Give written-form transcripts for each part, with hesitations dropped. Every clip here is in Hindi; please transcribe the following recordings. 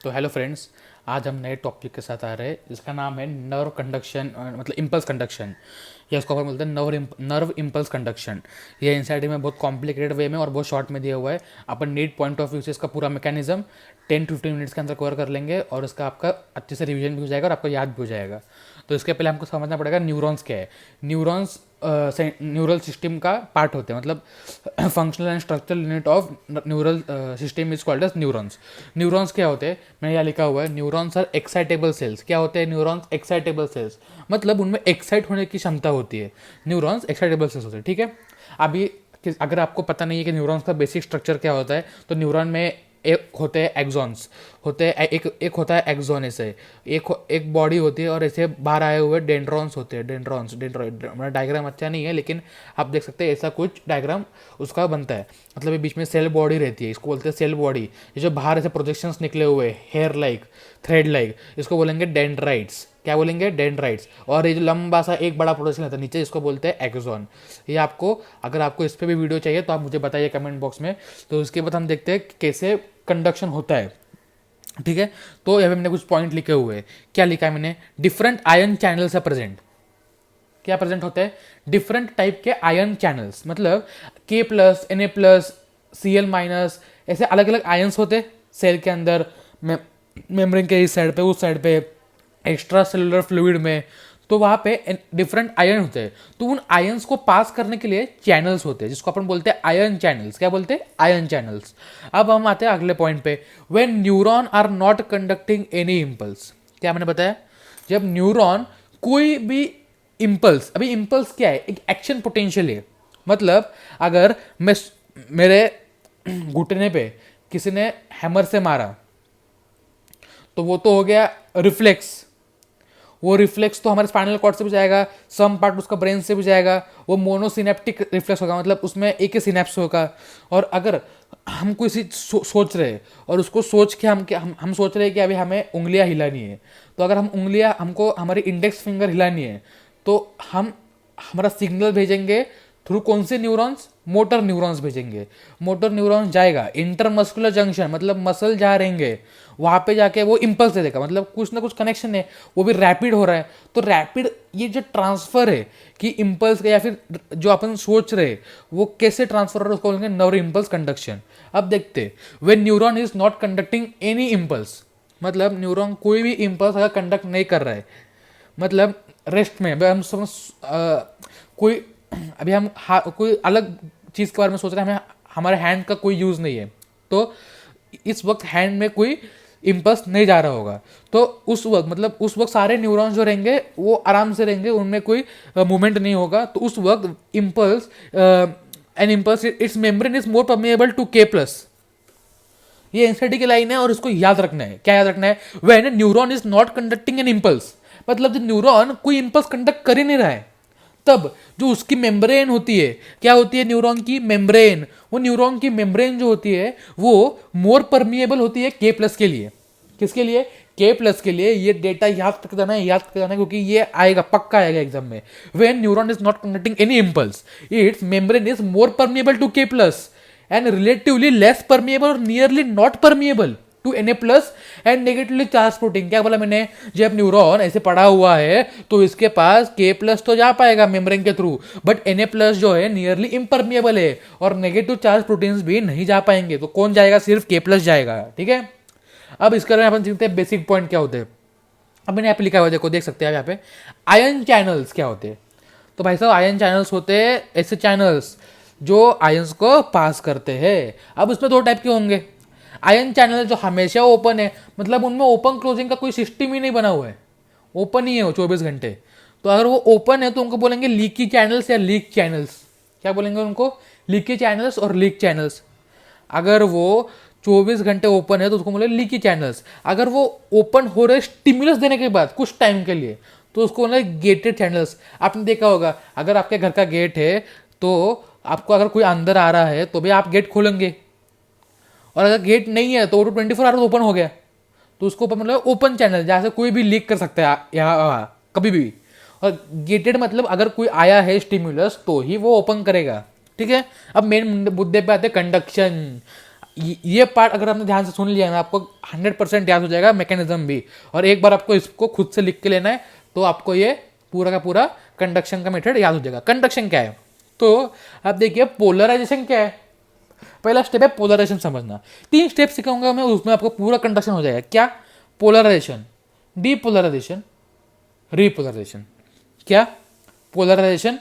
तो हेलो फ्रेंड्स, आज हम नए टॉपिक के साथ आ रहे हैं। इसका नाम है नर्व कंडक्शन, मतलब इम्पल्स कंडक्शन, या इसको अपन बोलते हैं नर्व इम्पल्स कंडक्शन। ये एनसीईआरटी में बहुत कॉम्प्लिकेटेड वे में और बहुत शॉर्ट में दिया हुआ है। अपन नीट पॉइंट ऑफ व्यू से इसका पूरा मैकेनिज्म 10-15 मिनट्स के अंदर कवर कर लेंगे और इसका आपका अच्छे से रिवीजन भी हो जाएगा और आपको याद भी हो जाएगा। तो इसके पहले हमको समझना पड़ेगा न्यूरॉन्स क्या है। न्यूरॉन्स न्यूरल सिस्टम का पार्ट होते हैं, मतलब functional and structural unit of neural system is called as neurons. Neurons क्या होते हैं, मैंने यहाँ लिखा हुआ है, न्यूरॉन्स आर एक्साइटेबल सेल्स। क्या होते हैं न्यूरॉन्स? एक्साइटेबल सेल्स, मतलब उनमें एक्साइट होने की क्षमता होती है। न्यूरॉन्स एक्साइटेबल सेल्स होते हैं, ठीक है। अभी अगर आपको पता नहीं है कि न्यूरॉन्स का बेसिक स्ट्रक्चर क्या होता है, तो न्यूरॉन में एक होते हैं एक्सॉन्स, होते हैं एक होता है एक्सॉन, ऐसे एक बॉडी होती है और ऐसे बाहर आए हुए डेंड्रॉन्स होते हैं। डेंड्रॉन्स मेरा डायग्राम अच्छा नहीं है, लेकिन आप देख सकते हैं ऐसा कुछ डायग्राम उसका बनता है। मतलब ये बीच में सेल बॉडी रहती है, इसको बोलते हैं सेल बॉडी। ये जो बाहर ऐसे प्रोजेक्शंस निकले हुए हेयर लाइक, थ्रेड लाइक, इसको बोलेंगे डेंड्राइट्स। क्या बोलेंगे? डेंड्राइट्स। और ये जो लंबा सा एक बड़ा प्रोजेक्शन रहता है नीचे, इसको बोलते हैं एक्सॉन। ये आपको, अगर आपको इस पर भी वीडियो चाहिए तो आप मुझे बताइए कमेंट बॉक्स में। तो उसके बाद हम देखते हैं कि कैसे कंडक्शन होता है, ठीक है। तो यहाँ पे मैंने कुछ पॉइंट लिखे हुए हैं। क्या लिखा है मैंने? डिफरेंट आयन चैनल्स है प्रेजेंट। क्या प्रेजेंट होते हैं? डिफरेंट टाइप के आयन चैनल्स, मतलब K+, Na+, Cl-, ऐसे अलग अलग आयन्स होते सेल के अंदर, मेम्ब्रेन के इस साइड पे, उस साइड पे, एक्स्ट्रा सेलुलर फ्लूइड में। तो वहाँ पे डिफरेंट आयन होते हैं। तो उन आयन्स को पास करने के लिए चैनल्स होते हैं, जिसको अपन बोलते हैं आयन चैनल्स। क्या बोलते हैं? Ion channels. अब हम आते हैं अगले पॉइंट पे, when neuron are not conducting any impulse. क्या मैंने बताया? जब न्यूरॉन कोई भी इम्पल्स, अभी इम्पल्स क्या है? एक एक्शन पोटेंशियल है। मतलब अगर मैं मेरे घुटने पे किसी ने हैमर से मारा, तो वो तो हो गया रिफ्लेक्स। वो रिफ्लेक्स तो हमारे स्पाइनल कॉर्ड से भी जाएगा, सम पार्ट उसका ब्रेन से भी जाएगा। वो मोनोसिनेप्टिक रिफ्लेक्स होगा, मतलब उसमें एक ही सिनेप्स होगा। और अगर हम कोई चीज सोच रहे हैं और उसको सोच के हम सोच रहे हैं कि अभी हमें उंगलियां हिलानी है, तो अगर हम उंगलियां, हमको हमारी इंडेक्स फिंगर हिलानी है, तो हम हमारा सिग्नल भेजेंगे थ्रू कौन से न्यूरॉन्स? मोटर न्यूरॉन्स भेजेंगे। मोटर न्यूरॉन्स जाएगा इंटरमस्कुलर जंक्शन, मतलब मसल जहाँ रहेंगे वहाँ पे जाके वो इम्पल्स दे देगा, मतलब कुछ ना कुछ कनेक्शन है, वो भी रैपिड हो रहा है। तो रैपिड ये जो ट्रांसफर है कि इम्पल्स का, या फिर जो अपन सोच रहे वो कैसे ट्रांसफर हो रहा है, उसको बोलेंगे नर्व इम्पल्स कंडक्शन। अब देखते, when neuron is not conducting any impulse, मतलब न्यूरॉन कोई भी इम्पल्स अगर कंडक्ट नहीं कर रहा है, मतलब रेस्ट में, अभी हम समझ कोई, अभी हम कोई अलग चीज़ के बारे में सोच रहे हैं, हमें हमारे हैंड का कोई यूज़ नहीं है, तो इस वक्त हैंड में कोई इम्पल्स नहीं जा रहा होगा। तो उस वक्त, मतलब उस वक्त सारे न्यूरॉन्स जो रहेंगे वो आराम से रहेंगे, उनमें कोई मूवमेंट नहीं होगा। तो उस वक्त impulse, an impulse its membrane is more permeable to K+। ये एनसीईआरटी की लाइन है और इसको याद रखना है। क्या याद रखना है? When neuron is not conducting an impulse, मतलब जब न्यूरॉन कोई इम्पल्स कंडक्ट कर ही नहीं रहा है, तब जो उसकी मेम्ब्रेन होती है, क्या होती है? न्यूरॉन की मेम्ब्रेन। वो न्यूरॉन की मेम्ब्रेन जो होती है वो मोर परमिएबल होती है K+ के लिए। किसके लिए? K+ के लिए। ये डेटा याद कर देना है, याद कर देना है, क्योंकि ये आएगा, पक्का आएगा एग्जाम में। When neuron is not conducting any impulse, its membrane is more permeable to K+ and relatively less permeable or nearly not permeable to Na+ and negatively charged protein। क्या बोला मैंने? जब न्यूरॉन ऐसे पड़ा हुआ है तो इसके पास K+ तो जा पाएगा मेम्ब्रेन के थ्रू, बट Na+ जो है नियरली इम्परमिएबल है और नेगेटिव चार्ज प्रोटीन्स भी नहीं जा पाएंगे। तो कौन जाएगा? सिर्फ K+ जाएगा, ठीक है। अब इसके बारे में अपन सीखते हैं बेसिक पॉइंट क्या होते हैं। अब मैंने यहाँ पे लिखा हुआ, देखो, देख सकते हैं आप यहाँ पे, आयन चैनल्स क्या होते हैं। तो भाई साहब, आयन चैनल्स होते हैं ऐसे चैनल्स जो आयंस को पास करते हैं। अब उसमें दो टाइप के होंगे। आयन चैनल जो हमेशा ओपन है, मतलब उनमें ओपन क्लोजिंग का कोई सिस्टम ही नहीं बना हुआ है, ओपन ही है वो 24 घंटे। तो अगर वो ओपन है तो उनको बोलेंगे लीकी चैनल्स या लीक चैनल्स। क्या बोलेंगे उनको? लीकी चैनल्स और लीक चैनल्स। अगर वो 24 घंटे ओपन है तो उसको बोले लीकी चैनल्स। अगर वो ओपन हो रहे स्टिमुलस देने के बाद कुछ टाइम के लिए, तो उसको बोले गेटेड चैनल्स। आपने देखा होगा, अगर आपके घर का गेट है तो आपको अगर कोई अंदर आ रहा है तो भी आप गेट खोलेंगे, और अगर गेट नहीं है तो वो 24 आवर्स ओपन हो गया, तो उसको मतलब ओपन चैनल, जहाँ से कोई भी लीक कर सकता है यहाँ कभी भी। और गेटेड मतलब अगर कोई आया है स्टिमुलस तो ही वो ओपन करेगा, ठीक है। अब मेन मुद्दे पे आते हैं कंडक्शन। ये पार्ट अगर आपने ध्यान से सुन लिया ना, आपको 100% याद हो जाएगा मैकेनिज्म भी। और एक बार आपको इसको खुद से लिख के लेना है, तो आपको ये पूरा का पूरा कंडक्शन का मेथड याद हो जाएगा। कंडक्शन क्या है, तो आप देखिए पोलराइजेशन क्या है। पहला स्टेप है पोलराइजेशन समझना। 3 स्टेप सिखाऊंगा मैं, उसमें आपको पूरा कंडक्शन हो जाएगा। क्या? Polarization, depolarization, repolarization. क्या? Polarization,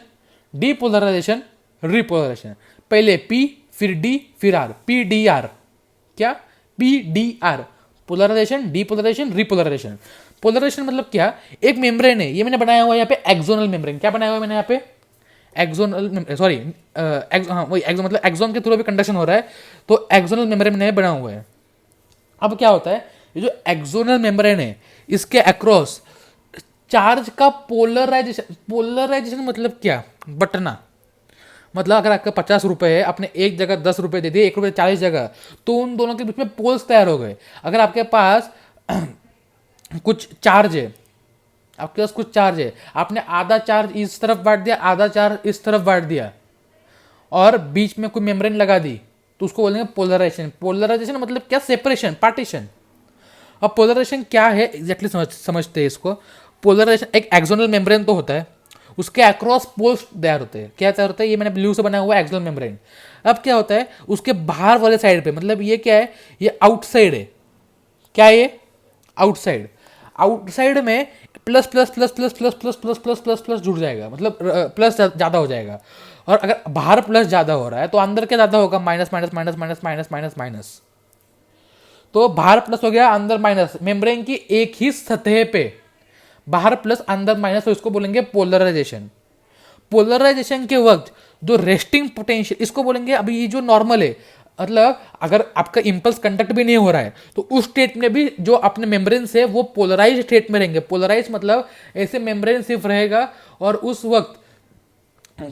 depolarization, repolarization. पहले पी, फिर डी, फिर आर, पी डी आर। क्या? P D R, polarization, depolarization, repolarization. Polarization मतलब क्या? एक मेम्ब्रेन है, ये मैंने बनाया हुआ है यहाँ पे एक्सोनल मेम्ब्रेन। क्या बनाया हुआ है मैंने यहाँ पे? एक्सोनल, सॉरी, हाँ वही एक्सोन, मतलब एक्सोन के थ्रू भी कंडक्शन हो रहा है, तो एक्सोनल मेम्ब्रेन मैंने बना हुआ है। अब क्या होता है, ये जो एक्सोनल मेम्ब्रेन है, इसके अक्रॉस चार्ज का पोलराइजेशन। पोलराइजेशन मतलब क्या? बटना। मतलब अगर आपका 50 रुपए है, आपने एक जगह 10 रुपए दे दिए, 1 रुपये 40 जगह, तो उन दोनों के बीच में पोल्स तैयार हो गए। अगर आपके पास कुछ चार्ज है, आपके पास कुछ चार्ज है, आपने आधा चार्ज इस तरफ बांट दिया, आधा चार्ज इस तरफ बांट दिया, और बीच में कोई मेम्ब्रेन लगा दी, तो उसको बोलेंगे पोलराइजेशन। पोलराइजेशन मतलब क्या? Separation, partition. अब पोलराइजेशन क्या है एग्जैक्टली समझते हैं इसको। पोलराइजेशन, एक एक्सोनल मेम्ब्रेन तो होता है, उसके अक्रॉस पोल्स तैयार होते हैं। क्या तैयार होता है? ये मैंने ब्लू से बना हुआ एक्सोनल मेम्ब्रेन। अब क्या होता है, उसके बाहर वाले साइड पे, मतलब ये क्या है, ये आउटसाइड है। क्या है ये? आउटसाइड। आउटसाइड में plus plus plus plus plus plus plus plus plus plus जुड़ जाएगा, मतलब प्लस ज़्यादा हो जाएगा। और अगर बाहर प्लस ज़्यादा हो रहा है, तो अंदर क्या ज़्यादा होगा? Minus minus minus minus minus minus minus. तो बाहर प्लस हो गया, अंदर माइनस, मेम्ब्रेन की एक ही सतह पे बाहर प्लस अंदर माइनस, तो इसको बोलेंगे पोलराइजेशन। पोलराइजेशन के वक्त जो रेस्टिंग पोटेंशियल, इसको बोलेंगे, अभी ये जो नॉर्मल है, मतलब अगर आपका इंपल्स कंडक्ट भी नहीं हो रहा है, तो उस स्टेट में भी जो अपने मेम्ब्रेन से वो पोलराइज स्टेट में रहेंगे। पोलराइज मतलब ऐसे मेम्ब्रेन सिर्फ रहेगा, और उस वक्त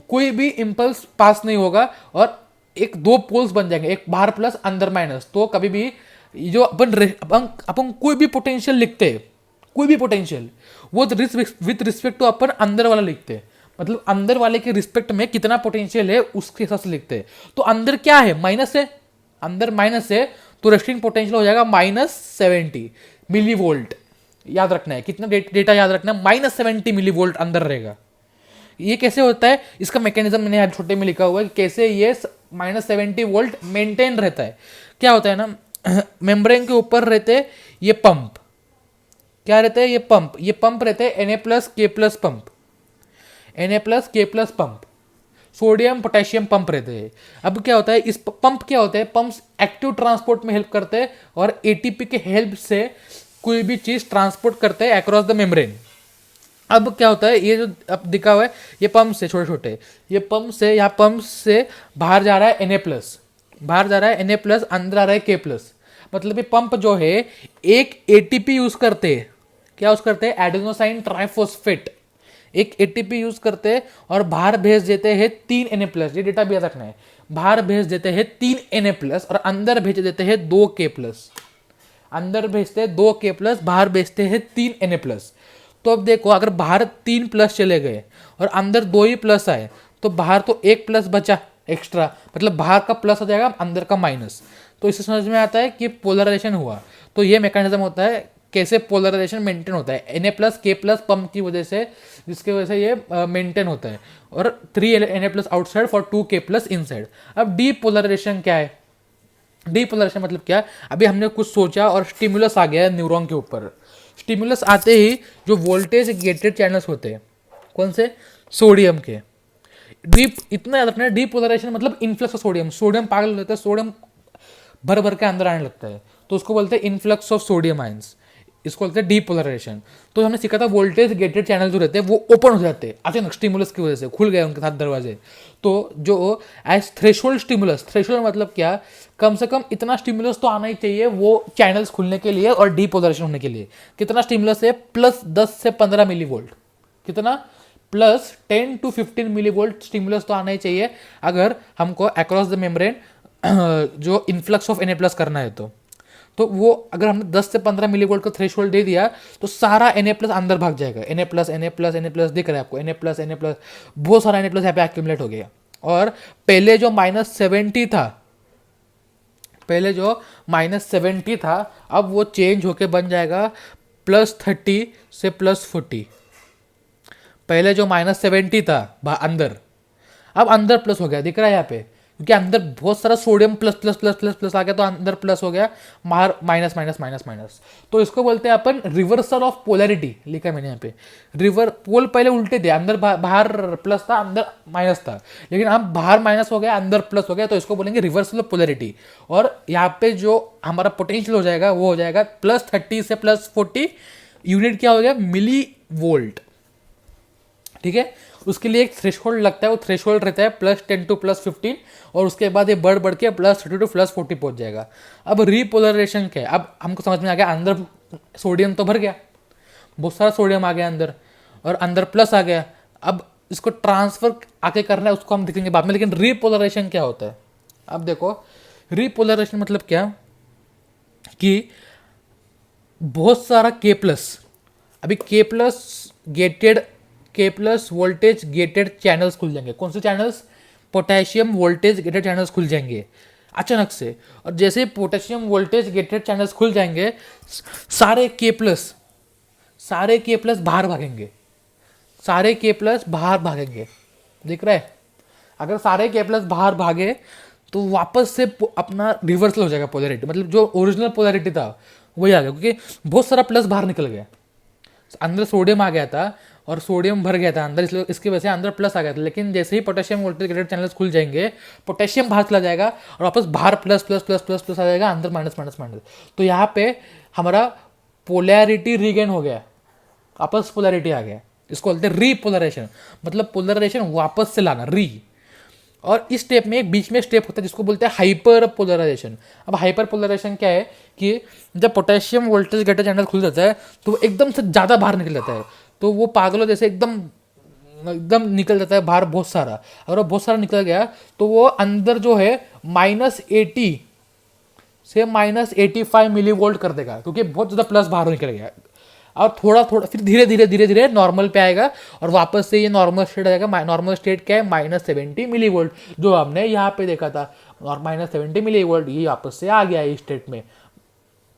कोई भी इंपल्स पास नहीं होगा, और एक दो पोल्स बन जाएंगे, एक बाहर प्लस अंदर माइनस। तो कभी भी जो अपन कोई भी पोटेंशियल लिखते हैं, कोई भी पोटेंशियल, वो विथ रिस्पेक्ट टू अपन अंदर वाला लिखते हैं। मतलब अंदर वाले के रिस्पेक्ट में कितना पोटेंशियल है उसके हिसाब से लिखते हैं। तो अंदर क्या है? माइनस है, अंदर माइनस है, तो रेस्टिंग पोटेंशियल हो जाएगा -70 मिली वोल्ट। याद रखना है, कितना डेटा याद रखना है, -70 मिली वोल्ट अंदर रहेगा। ये कैसे होता है, इसका मैकेनिज्म मैंने यहाँ छोटे में लिखा हुआ है कि कैसे ये -70 वोल्ट मेंटेन रहता है। क्या होता है ना, मेम्ब्रेन के ऊपर रहते ये पंप। क्या रहते हैं? ये पंप रहते हैं Na+K+ pump, Na+K+ pump, sodium potassium pump रहते हैं। अब क्या होता है, इस पंप क्या होते हैं, पंप्स एक्टिव ट्रांसपोर्ट में हेल्प करते हैं, और एटीपी के हेल्प से कोई भी चीज ट्रांसपोर्ट करते हैं अक्रॉस द मेम्ब्रेन। अब क्या होता है, ये जो अब दिखा हुआ है, ये पंप से छोटे छोटे, ये पंप से, यहाँ पंप से बाहर जा रहा है Na+, बाहर जा रहा है Na+, अंदर आ रहा है K+। मतलब ये पंप जो है, एक एटीपी यूज करते हैं। क्या यूज करते हैं? Adenosine triphosphate. एक एटीपी यूज करते हैं और बाहर भेज देते हैं 3 Na+। ये डेटा भी याद रखना है, बाहर भेज देते हैं 3 Na+, और अंदर भेज देते हैं 2 K+। अंदर भेजते हैं 2 K+, बाहर भेजते हैं 3 Na+। तो अब देखो, अगर बाहर 3 प्लस चले गए और अंदर 2 ही प्लस आए, तो बाहर तो 1 प्लस बचा एक्स्ट्रा, मतलब बाहर का प्लस हो जाएगा, अंदर का माइनस। तो इससे समझ में आता है कि पोलराइजेशन हुआ। तो ये मैकेनिज्म होता है कैसे पोलराइजेशन मेंटेन होता है, Na+K+ पंप की वजह से, जिसकी वजह से ये मेंटेन होता है, और 3 Na+ outside for 2 K+ inside. अब डीपोलराइजेशन क्या है? डीपोलराइजेशन मतलब क्या? अभी हमने कुछ सोचा और स्टिमुलस आ गया है न्यूरॉन के ऊपर। स्टिमुलस आते ही जो वोल्टेज गेटेड चैनल्स होते हैं, कौन से? सोडियम के। डीप, इतना याद रखना है, डीपोलराइजेशन मतलब इन्फ्लक्स ऑफ सोडियम। सोडियम पागल हो जाता है, सोडियम भर भर के अंदर आने लगता है, तो उसको बोलते हैं इन्फ्लक्स ऑफ सोडियम आयंस। इसको बोलते हैं डीपोलराइजेशन। तो हमने सीखा था वोल्टेज गेटेड चैनल जो रहते हैं वो ओपन हो जाते हैं अचानक, स्टिमुलस की वजह से खुल गए उनके साथ दरवाजे। तो जो एज थ्रेशोल्ड स्टिमुलस, थ्रेशोल्ड मतलब क्या, कम से कम इतना स्टिमुलस तो आना ही चाहिए वो चैनल्स खुलने के लिए और डीपोलराइजेशन होने के लिए। कितना स्टिमुलस है? +10 से 15 मिली वोल्ट। कितना? +10 to 15 मिली वोल्ट स्टिमुलस तो आना ही चाहिए, अगर हमको अक्रॉस द मेम्ब्रेन जो इन्फ्लक्स ऑफ Na+ करना है। तो वो अगर हमने 10 से 15 मिली वोल्ट का थ्रेशोल्ड दे दिया, तो सारा Na+ अंदर भाग जाएगा। Na+, दिख रहा है आपको, Na+, बहुत सारा Na+ यहाँ पे एक्यूमुलेट हो गया। और पहले जो -70 था, पहले जो -70 था अब वो चेंज होके बन जाएगा +30 से +40। पहले जो -70 था अंदर, अब अंदर प्लस हो गया, दिख रहा है यहाँ पे, क्योंकि अंदर बहुत सारा sodium plus plus plus plus plus आ गया तो अंदर प्लस हो गया, बाहर माइनस माइनस माइनस माइनस। तो इसको बोलते हैं अपन रिवर्सल ऑफ पोलैरिटी, लिखा है मैंने यहाँ पे। रिवर पोल पहले उल्टे थे, अंदर बाहर प्लस था अंदर माइनस था, लेकिन अब बाहर माइनस हो गया अंदर प्लस हो गया, तो इसको बोलेंगे रिवर्सल ऑफ पोलैरिटी। और यहाँ पे जो हमारा पोटेंशियल हो जाएगा वो हो जाएगा +30 से +40, यूनिट क्या हो गया, मिली वोल्ट। ठीक है, उसके लिए एक थ्रेशोल्ड लगता है, वो थ्रेशोल्ड रहता है +10 to +15, और उसके बाद ये बढ़ के +30 to +40 पहुंच जाएगा। अब रीपोलराइजेशन क्या है, अब हमको समझ में आ गया, अंदर सोडियम तो भर गया, बहुत सारा सोडियम आ गया अंदर, और अंदर प्लस आ गया। अब इसको ट्रांसफर आके करना है, उसको हम देखेंगे बाद में। लेकिन रीपोलराइजेशन क्या होता है, अब देखो रीपोलराइजेशन मतलब क्या, कि बहुत सारा K+, अभी K+ वोल्टेज गेटेड चैनल्स खुल जाएंगे। कौन से channels, potassium voltage gated channels खुल जाएंगे अचानक से। और जैसे ही पोटेशियम वोल्टेज गेटेड चैनल्स खुल जाएंगे, सारे K+ बाहर भागेंगे, सारे K+ बाहर भागेंगे, दिख रहा है। अगर सारे K+ बाहर भागे तो वापस से अपना रिवर्सल हो जाएगा पोलैरिटी, मतलब जो ओरिजिनल पोलैरिटी था वही आ गया, क्योंकि बहुत सारा प्लस बाहर निकल गया। अंदर सोडियम आ गया था और सोडियम भर गया था अंदर, इसलिए इसकी वजह से अंदर प्लस आ गया था। लेकिन जैसे ही पोटेशियम वोल्टेज गेटेड चैनल्स खुल जाएंगे, पोटेशियम बाहर चला जाएगा और वापस बाहर plus plus plus plus plus आ जाएगा, अंदर माइनस माइनस माइनस। तो यहाँ पे हमारा पोलैरिटी रीगेन हो गया, वापस पोलैरिटी आ गया। इसको बोलते हैं रीपोलराइजेशन, मतलब पोलराइजेशन वापस से लाना, री। और इस स्टेप में एक बीच में स्टेप होता है जिसको बोलते हैं हाइपर पोलराइजेशन। अब हाइपर पोलराइजेशन क्या है, कि जब पोटेशियम वोल्टेज गेटेड चैनल खुल जाता है तो वो एकदम से ज़्यादा बाहर निकल जाता है, तो वो पागलों जैसे एकदम एकदम निकल जाता है बाहर बहुत सारा। अगर वो बहुत सारा निकल गया तो वो अंदर जो है -80 से -85 मिली वोल्ट कर देगा, क्योंकि बहुत ज़्यादा प्लस बाहर निकल गया। और थोड़ा थोड़ा फिर धीरे धीरे धीरे धीरे नॉर्मल पे आएगा, और वापस से ये नॉर्मल स्टेट आएगा। नॉर्मल स्टेट क्या है, -70 मिली वोल्ट, जो हमने यहाँ पे देखा था, और -70 मिली वोल्ट ये वापस से आ गया इस स्टेट में।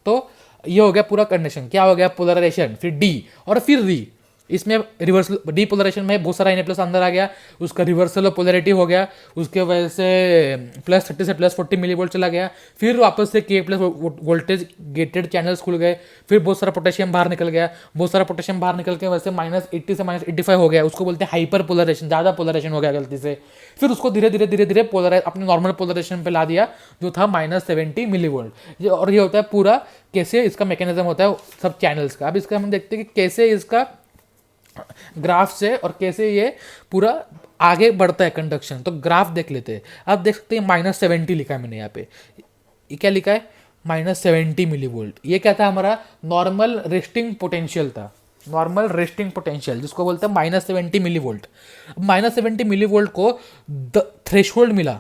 तो ये हो गया पूरा कंडीशन, क्या हो गया, पोलराइजेशन, फिर डी और फिर री। इसमें रिवर्सल डीपोलराइजेशन में बहुत सारा Na+ अंदर आ गया, उसका रिवर्सल ऑफ पोलैरिटी हो गया, उसके वजह से +30 से +40 मिली वोल्ट चला गया। फिर वापस से K+ वोल्टेज गेटेड चैनल्स खुल गए, फिर बहुत सारा पोटेशियम बाहर निकल गया, बहुत सारा पोटेशियम बाहर निकल के वैसे -80 से -85 हो गया, उसको बोलते हैं हाइपर पोलराइजेशन, ज़्यादा पोलराइजेशन हो गया गलती से। फिर उसको धीरे धीरे धीरे धीरे पोलराइज अपने नॉर्मल पोलराइजेशन पे ला दिया, जो था -70 मिली वोल्ट। और ये होता है पूरा कैसे इसका मैकेनिज्म होता है सब चैनल्स का। अब इसका हम देखते हैं कि कैसे इसका ग्राफ से और कैसे ये पूरा आगे बढ़ता है कंडक्शन। तो ग्राफ देख लेते हैं। आप देख सकते हैं -70 लिखा है मैंने यहाँ पे, ये क्या लिखा है, -70 मिली वोल्ट। ये क्या था, हमारा नॉर्मल रेस्टिंग पोटेंशियल था, नॉर्मल रेस्टिंग पोटेंशियल जिसको बोलते हैं -70 मिली वोल्ट। -70 मिली वोल्ट को थ्रेशोल्ड मिला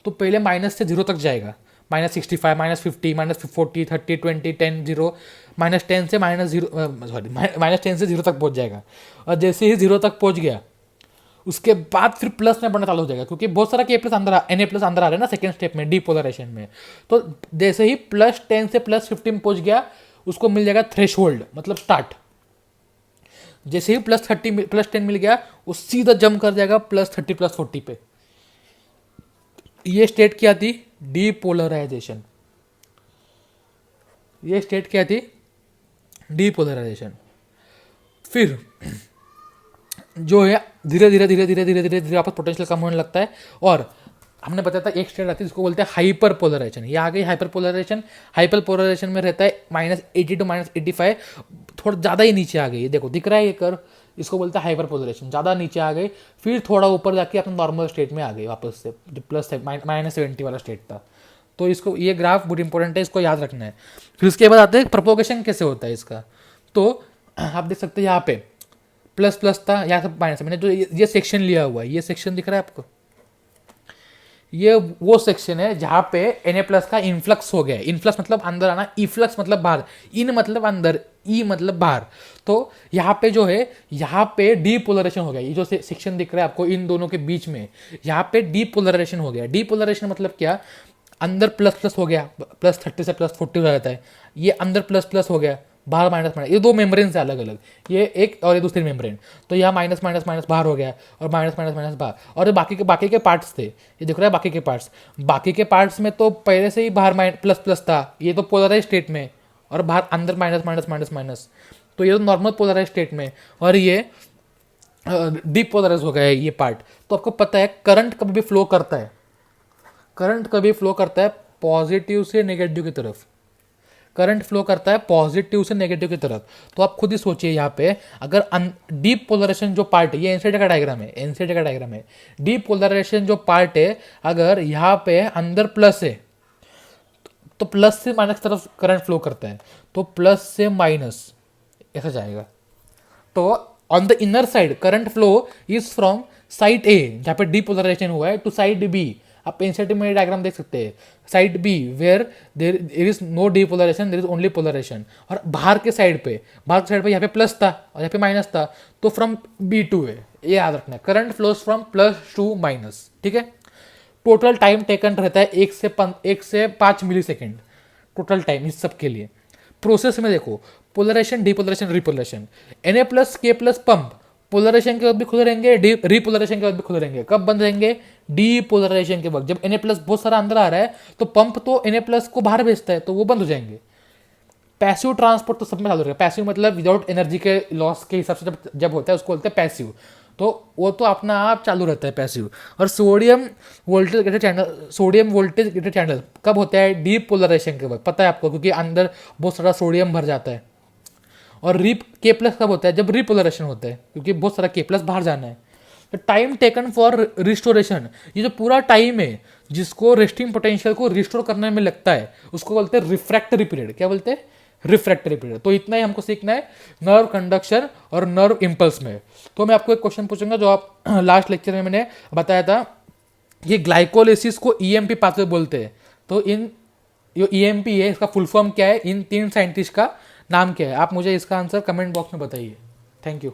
तो पहले माइनस से 0 तक जाएगा, -65 -50 -40 30 20 10 0, -10 से -10 से 0 तक पहुंच जाएगा। और जैसे ही 0 तक पहुंच गया उसके बाद फिर प्लस में बढ़ना चालू हो जाएगा, क्योंकि बहुत सारा K+ अंदर Na+ अंदर आ रहा है ना सेकेंड स्टेप में डीपोलराइजेशन में। तो जैसे ही +10 से +15 पहुंच गया उसको मिल जाएगा थ्रेशोल्ड, मतलब स्टार्ट। जैसे ही +10 मिल गया वो सीधा जंप कर जाएगा +30 +40 पे। ये स्टेट क्या थी, डीपोलराइजेशन। ये स्टेट क्या थी, डीपोलराइजेशन। फिर जो है धीरे धीरे धीरे धीरे धीरे धीरे धीरे वापस पोटेंशियल कम होने लगता है, और हमने बताया था एक स्टेट आती है जिसको बोलते हैं हाइपर पोलराइजेशन। ये आ गई हाइपर पोलराइजेशन। हाइपर पोलराइजेशन में रहता है -80 to -85, थोड़ा ज़्यादा ही नीचे आ गई, ये देखो दिख रहा है ये कर्व, इसको बोलते हैं हाइपर पोलराइजेशन, ज़्यादा नीचे आ गई, फिर थोड़ा ऊपर जाके अपने नॉर्मल स्टेट में आ गई वापस से, जो -70 वाला स्टेट था। तो इसको, ये ग्राफ बहुत इंपॉर्टेंट है, इसको याद रखना है। फिर उसके बाद आते हैं प्रोपोगेशन कैसे होता है इसका। तो आप देख सकते हैं यहाँ पे प्लस प्लस था, यहाँ से माइनस। मैंने जो ये सेक्शन लिया हुआ है, ये सेक्शन दिख रहा है आपको, ये वो सेक्शन है जहाँ पे Na+ का इनफ्लक्स हो गया है। इनफ्लक्स मतलब अंदर आना, इफ्लक्स मतलब बाहर, इन मतलब अंदर, ई मतलब बाहर। तो यहाँ पे जो है, यहाँ पे डीपोलराइजेशन हो गया। ये जो सेक्शन दिख रहा है आपको इन दोनों के बीच में, यहाँ पे डीपोलराइजेशन हो गया। डीपोलराइजेशन मतलब क्या, अंदर प्लस प्लस हो गया, +30 से +40 हो जाता है, ये अंदर प्लस प्लस हो गया, बाहर माइनस माइनस, ये दो मेम्ब्रेन से अलग अलग, ये एक और ये दूसरी मेम्ब्रेन, तो यहाँ माइनस माइनस माइनस बाहर हो गया और माइनस माइनस माइनस बाहर, और ये बाकी के पार्ट्स थे, ये दिख रहा है बाकी के पार्ट्स में तो पहले से ही बाहर प्लस प्लस था, ये तो पोलराइज स्टेट में, और बाहर अंदर माइनस माइनस माइनस माइनस, तो ये तो नॉर्मल पोलराइज स्टेट में, और ये डीपोलराइज हो गया है ये पार्ट। तो आपको पता है करंट कभी भी फ्लो करता है, करंट कभी फ्लो करता है पॉजिटिव से नेगेटिव की तरफ, करंट फ्लो करता है पॉजिटिव से नेगेटिव की तरफ। तो आप खुद ही सोचिए यहाँ पे, अगर डीप पोलराइजेशन जो पार्ट है, ये एनसीडी का डायग्राम है, एनसीडी का डायग्राम है, डीप पोलराइजेशन जो पार्ट है, अगर यहाँ पे अंदर प्लस है तो प्लस से माइनस तरफ करंट फ्लो करता है, तो प्लस से माइनस ऐसा जाएगा। तो on the inner side current flow is from side A जहाँ पे डीपोलराइजेशन हुआ है टू साइड बी, आप एनसीडी में डायग्राम देख सकते हैं, side B where there is no depolarization, there is only polarization, और बाहर के साइड पे यहाँ पे प्लस था और यहाँ पे माइनस था, तो फ्रॉम बी टू ए, ये याद रखना है, current flows from plus two minus, ठीक है। टोटल टाइम टेकन रहता है 1 से 5 मिली सेकेंड, टोटल टाइम इस सब के लिए। प्रोसेस में देखो, polarisation, depolarisation, repolarisation, Na+K+ pump polarisation के वक्त भी खुले रहेंगे, रिपोलराइजेशन के वक्त भी खुले रहेंगे। कब बंद रहेंगे? डीपोलराइजेशन के वक्त। जब Na+ बहुत सारा अंदर आ रहा है तो पंप तो Na+ को बाहर भेजता है, तो वो बंद हो जाएंगे। पैसिव ट्रांसपोर्ट तो सब में चालू रहेगा। पैसिव मतलब विदाउट एनर्जी के लॉस के हिसाब से जब होता है उसको बोलते हैं पैसिव, तो वो तो अपना आप चालू रहता है पैसिव। और सोडियम वोल्टेज गेटेड चैनल कब होता है? डीप पोलराइजेशन के वक्त, पता है आपको, क्योंकि अंदर बहुत सारा सोडियम भर जाता है। और K+ कब होता है? जब रिपोलराइजेशन होता है, क्योंकि बहुत सारा K+ बाहर जाना है। तो टाइम टेकन फॉर रिस्टोरेशन, ये जो पूरा टाइम है जिसको रेस्टिंग पोटेंशियल को रिस्टोर करने में लगता है, उसको बोलते हैं रिफ्रैक्टरी पीरियड। क्या बोलते हैं? Refractory period. तो इतना ही हमको सीखना है नर्व कंडक्शन और नर्व इम्पल्स में। तो मैं आपको एक क्वेश्चन पूछूंगा जो आप लास्ट लेक्चर में मैंने बताया था, ये ग्लाइकोलिसिस को ईएमपी पाथवे बोलते हैं। तो इन जो ईएमपी है इसका फुल फॉर्म क्या है, इन 3 साइंटिस्ट का नाम क्या है? आप मुझे इसका आंसर कमेंट बॉक्स में बताइए। Thank you.